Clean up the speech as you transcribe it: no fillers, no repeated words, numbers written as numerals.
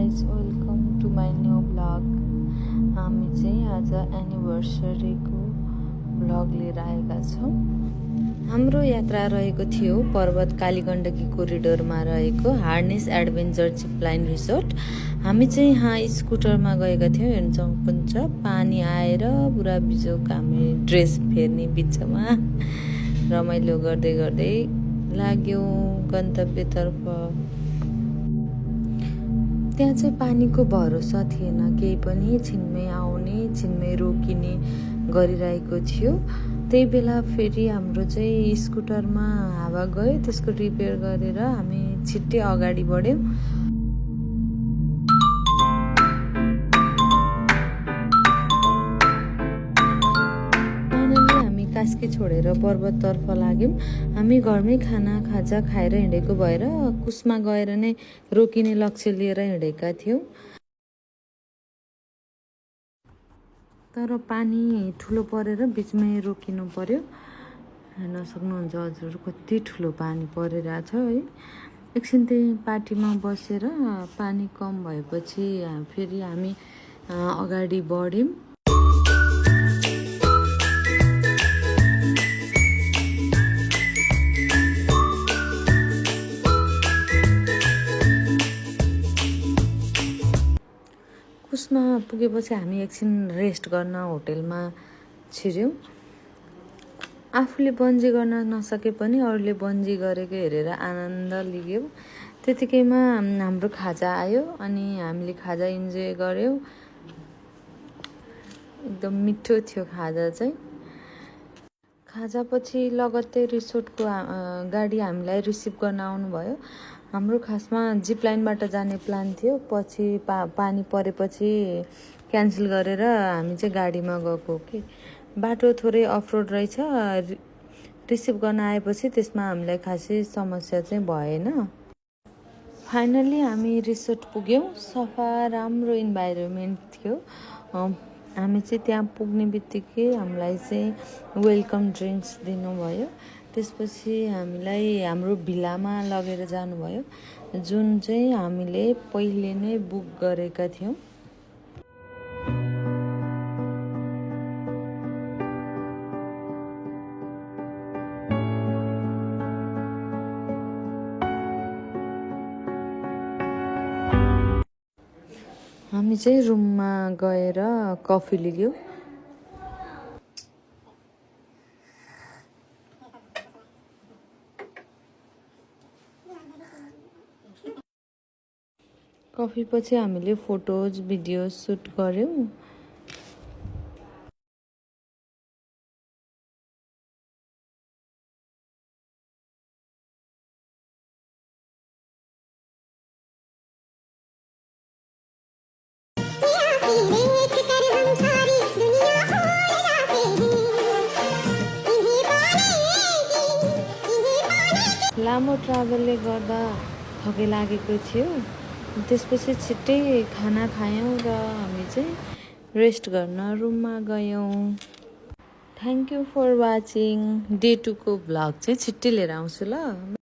Guys, welcome to my new blog. हामी चाहिँ आज एनिभर्सरीको ब्लग लिएर आएका छौँ। हाम्रो यात्रा रहेको थियो पर्वत कालीगण्डकी कोरिडोरमा रहेको हार्नेस एडभेन्चर जिपलाइन रिसोर्ट। हामी चाहिँ यहाँ स्कुटरमा गएका थियौँ। हेर्न सक्नुहुन्छ पानी आएर पुरा बिजोक हामी ड्रेस फेर्ने बिचमा रमाइलो गर्दै गर्दै लाग्यौँ गन्तव्यतर्फ। त्यहाँ चाहिँ पानीको भरोसा थिएन, केही पनि छिनमै आउने छिनमै रोकिने गरिरहेको थियो। त्यही बेला फेरि हाम्रो चाहिँ स्कुटरमा हावा गयो, त्यसको रिपेयर गरेर हामी छिट्टै अगाडि बढ्यौँ। कास्की छोडेर पर्वततर्फ लाग्यौँ। हामी घरमै खाजा खाएर हिँडेको भएर कुसमा गएर नै रोकिने लक्ष्य लिएर हिँडेका थियौँ। तर पानी ठुलो परेर बिचमै रोकिनु पर्यो। हेर्न सक्नुहुन्छ हजुर कति ठुलो पानी परिरहेछ है। एकछिन त्यही पार्टीमा बसेर पानी कम भएपछि फेरि हामी अगाडि बढ्यौँ। कुसमा पुगेपछि हामी एकछिन रेस्ट गर्न होटेलमा छिर्यौँ। आफूले बन्जी गर्न नसके पनि अरूले बन्जी गरेको हेरेर आनन्द लियौँ। त्यतिकैमा हाम्रो खाजा आयो अनि हामीले खाजा इन्जोय गऱ्यौँ। एकदम मिठो थियो खाजा चाहिँ। खाजापछि लगत्तै रिसोर्टको गाडी हामीलाई रिसिभ गर्न आउनुभयो। हाम्रो खासमा जिप लाइनबाट जाने प्लान थियो, पछि पानी परेपछि क्यान्सल गरेर हामी चाहिँ गाडीमा गएको कि बाटो थोरै अफरोड रहेछ। रिसिभ गर्न आएपछि त्यसमा हामीलाई खासै समस्या चाहिँ भएन। फाइनल्ली हामी रिसोर्ट पुग्यौँ। सफा राम्रो इन्भाइरोमेन्ट थियो। हामी चाहिँ त्यहाँ पुग्ने बित्तिकै हामीलाई चाहिँ वेलकम ड्रिङ्क्स दिनुभयो। त्यसपछि हामीलाई हाम्रो भिल्लामा लगेर जानुभयो, जुन चाहिँ हामीले पहिले नै बुक गरेका थियौँ। हामी चाहिँ रुममा गएर कफी लियौँ। कफी पछि हामीले फोटोज भिडियोज सुट गऱ्यौँ। लामो ट्राभलले गर्दा थकै लागेको थियो। त्यसपछि छिट्टै खाना खायौँ र हामी चाहिँ रेस्ट गर्न रुममा गयौँ। Thank you for watching. Day 2 को भ्लग चाहिँ छिट्टै लिएर आउँछु ल।